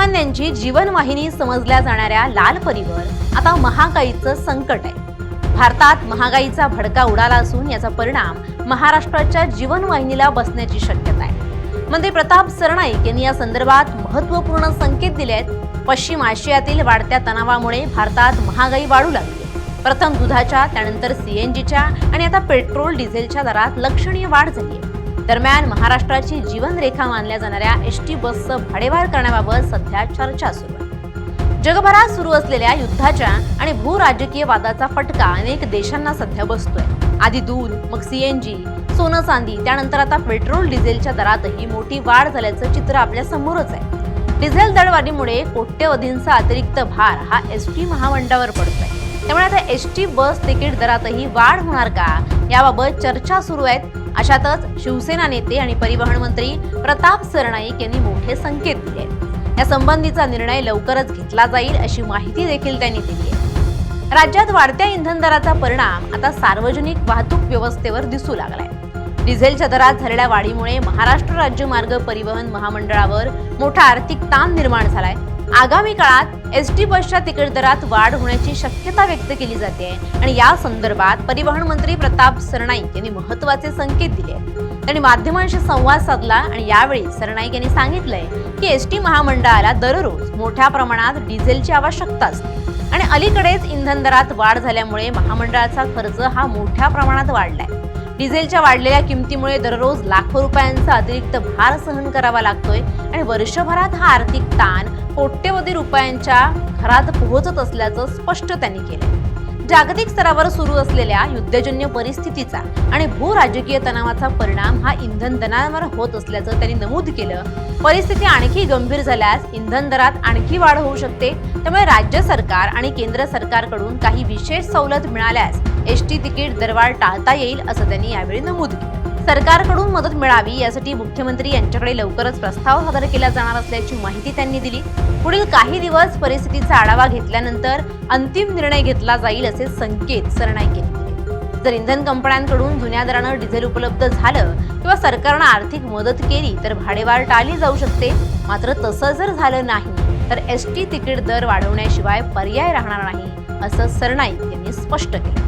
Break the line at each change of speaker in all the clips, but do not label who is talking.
सर्वसामान्यांची जीवनवाहिनी समजल्या जाणाऱ्या लाल परीवर आता महागाईचं संकट आहे। भारतात महागाईचा भडका उडाला असून याचा परिणाम महाराष्ट्राच्या जीवनवाहिनीला बसण्याची शक्यता आहे। मंत्री प्रताप सरनाईक यांनी या संदर्भात महत्त्वपूर्ण संकेत दिले आहेत। पश्चिम आशियातील वाढत्या तणावामुळे भारतात महागाई वाढू लागली आहे। प्रथम दुधाच्या, त्यानंतर सीएनजीच्या आणि आता पेट्रोल डिझेलच्या दरात लक्षणीय वाढ झाली आहे। दरम्यान महाराष्ट्राची जीवनरेखा मानल्या जाणाऱ्या एसटी बसचं भाडेवाढ करण्याबाबत सध्या चर्चा सुरू आहे। जगभरात सुरू असलेल्या युद्धाच्या आणि भूराजकीय वादाचा फटका अनेक देशांना सध्या बसतोय। आधी दूध, मग सीएनजी, सोनं चांदी, त्यानंतर आता पेट्रोल डिझेलच्या दरातही मोठी वाढ झाल्याचं चित्र आपल्या समोरच आहे। डिझेल दरवाढीमुळे कोट्यवधींचा अतिरिक्त भार हा एसटी महामंडळावर पडतोय। त्यामुळे आता एसटी बस तिकीट दरातही वाढ होणार का, याबाबत चर्चा सुरू आहेत। अशातच शिवसेना नेते आणि परिवहन मंत्री प्रताप सरनाईक यांनी मोठे संकेत दिले आहेत। या संबंधीचा निर्णय लवकरच घेतला जाईल अशी माहिती देखील त्यांनी दिली आहे। राज्यात वाढत्या इंधन दराचा परिणाम आता सार्वजनिक वाहतूक व्यवस्थेवर दिसू लागलाय। डिझेलच्या दरात झालेल्या वाढीमुळे महाराष्ट्र राज्य मार्ग परिवहन महामंडळावर मोठा आर्थिक ताण निर्माण झालाय। आगामी काळात एसटी बसच्या तिकीट दरात वाढ होण्याची शक्यता व्यक्त केली जाते आणि या संदर्भात परिवहन मंत्री प्रताप सरनाईक यांनी महत्त्वाचे संकेत दिले। त्यांनी माध्यमांशी संवाद साधला आणि यावेळी सरनाईक यांनी सांगितलंय की एसटी महामंडळाला दररोज मोठ्या प्रमाणात डिझेलची आवश्यकता असते आणि अलीकडेच इंधन दरात वाढ झाल्यामुळे महामंडळाचा खर्च हा मोठ्या प्रमाणात वाढलाय। डिझेलच्या वाढलेल्या किमतीमुळे दररोज लाखो रुपयांचा अतिरिक्त भार सहन करावा लागतोय आणि वर्षभरात हा आर्थिक ताण कोट्यवधी रुपयांच्या घरात पोहोचत असल्याचं स्पष्ट त्यांनी केलं। जागतिक स्तरावर सुरू असलेल्या युद्धजन्य परिस्थितीचा आणि भूराजकीय तणावाचा परिणाम हा इंधन दरांवर होत असल्याचं त्यांनी नमूद केलं। परिस्थिती आणखी गंभीर झाल्यास इंधन दरात आणखी वाढ होऊ शकते। त्यामुळे राज्य सरकार आणि केंद्र सरकारकडून काही विशेष सवलत मिळाल्यास एसटी तिकीट दरवाढ टाळता येईल असं त्यांनी यावेळी नमूद केलं। सरकारकडून मदत मिळावी यासाठी मुख्यमंत्री यांच्याकडे लवकरच प्रस्ताव सादर केला जाणार असल्याची माहिती त्यांनी दिली। पुढील काही दिवस परिस्थितीचा आढावा घेतल्यानंतर अंतिम निर्णय घेतला जाईल असे संकेत सरनाईक यांनी दिले। जर इंधन कंपन्यांकडून जुन्या दरानं डिझेल उपलब्ध झालं किंवा सरकारनं आर्थिक मदत केली तर भाडेवाढ टाळली जाऊ शकते। मात्र तसं जर झालं नाही तर एसटी तिकीट दर वाढवण्याशिवाय पर्याय राहणार नाही असं सरनाईक यांनी स्पष्ट केलं।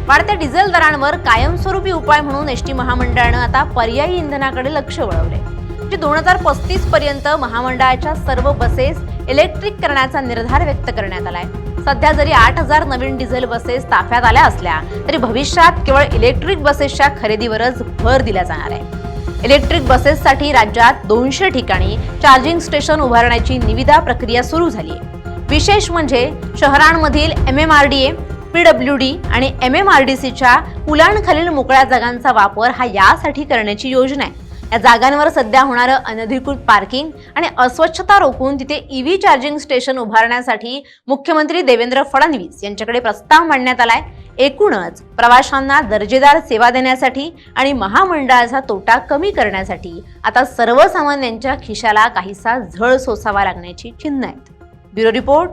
वाढत्या डिझेल दरांवर कायमस्वरूपी उपाय म्हणून एसटी महामंडळानं आता पर्यायी इंधनाकडे लक्ष वळवले। 2035 पर्यंत महामंडळाच्या सर्व बसेस इलेक्ट्रिक करण्याचा निर्धार व्यक्त करण्यात आलाय। सध्या जरी 8000 नवीन डिझेल बसेस ताफ्यात आल्या असल्या तरी भविष्यात केवळ इलेक्ट्रिक बसेसच्या खरेदीवरच भर दिला जाणार आहे। इलेक्ट्रिक बसेससाठी राज्यात 200 ठिकाणी चार्जिंग स्टेशन उभारण्याची निविदा प्रक्रिया सुरू झाली आहे। विशेष म्हणजे शहरांमधील MMRDA, PWD आणि MMRDCच्या पुलांखालील मोकळ्या जागांचा वापर हा यासाठी करण्याची योजना आहे। या जागांवर सध्या होणारं अनधिकृत पार्किंग आणि अस्वच्छता रोखून तिथे EV चार्जिंग स्टेशन उभारण्यासाठी मुख्यमंत्री देवेंद्र फडणवीस यांच्याकडे प्रस्ताव मांडण्यात आलाय। एकूणच प्रवाशांना दर्जेदार सेवा देण्यासाठी आणि महामंडळाचा तोटा कमी करण्यासाठी आता सर्वसामान्यांच्या खिशाला काहीसा झळ सोसावा लागण्याची चिन्ह आहेत। Bureau report,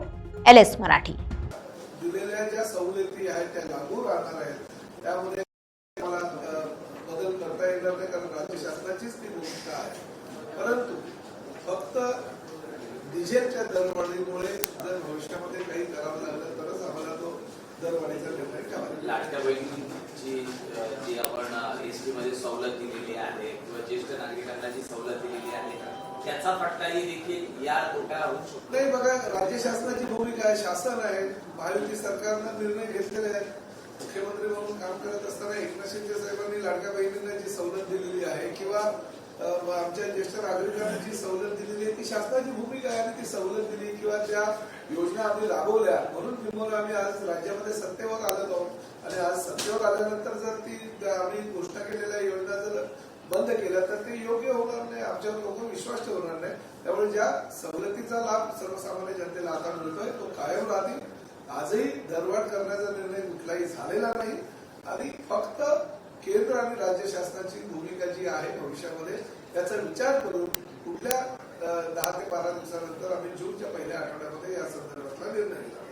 LS Marathi.
दिलेल्या ज्या सवलती आहेत त्या लागू राहणार आहेत। त्यामुळे मला बदल करता येणार नाही, कारण राज्य शासनाचीच ती भूमिका आहे। परंतु फक्त डिझेलच्या दरवाढीमुळे जर भविष्यामध्ये काही करावं लागलं तरच आम्हाला तो दरवाढीचा निर्णय घ्यावा लागेल।
लाडक्या बहिणींची जी आपण एसटी मध्ये सवलत दिलेली आहे किंवा ज्येष्ठ नागरिकांना जी सवलत दिलेली आहे त्याचा फटकाही देखील या तोट्याला होऊ शकतो।
नाही, बघा, राज्य शासनाची भूमिका आहे, शासन आहे, महायुती सरकारनं निर्णय घेतलेले आहेत। मुख्यमंत्री म्हणून काम करत असताना एकनाथ शिंदे साहेबांनी लाडक्या बहिणींना जी सवलत दिलेली आहे किंवा आमच्या ज्येष्ठ नागरिकांना जी सवलत दिलेली आहे ती शासनाची भूमिका आहे आणि ती सवलत दिली किंवा त्या योजना आम्ही राबवल्या म्हणून किंवा आम्ही आज राज्यामध्ये सत्तेवर आलो आहोत। आणि आज सत्तेवर आल्यानंतर जर ती आम्ही घोषणा केलेल्या योजना जर बंद केल्या तर ते योग्य होणार नाही, आमच्यावर लोक विश्वास ठेवणार नाही। त्यामुळे ज्या सवलतीचा लाभ सर्वसामान्य जनतेला आता मिळतोय तो कायम राहतील। आजही दरवाढ करण्याचा निर्णय कुठलाही झालेला नाही आणि फक्त केंद्र आणि राज्य शासनाची भूमिका जी आहे भविष्यामध्ये याचा विचार करून कुठल्या 10 ते 12 दिवसानंतर आम्ही जूनच्या पहिल्या आठवड्यामध्ये या संदर्भातला निर्णय घेऊ।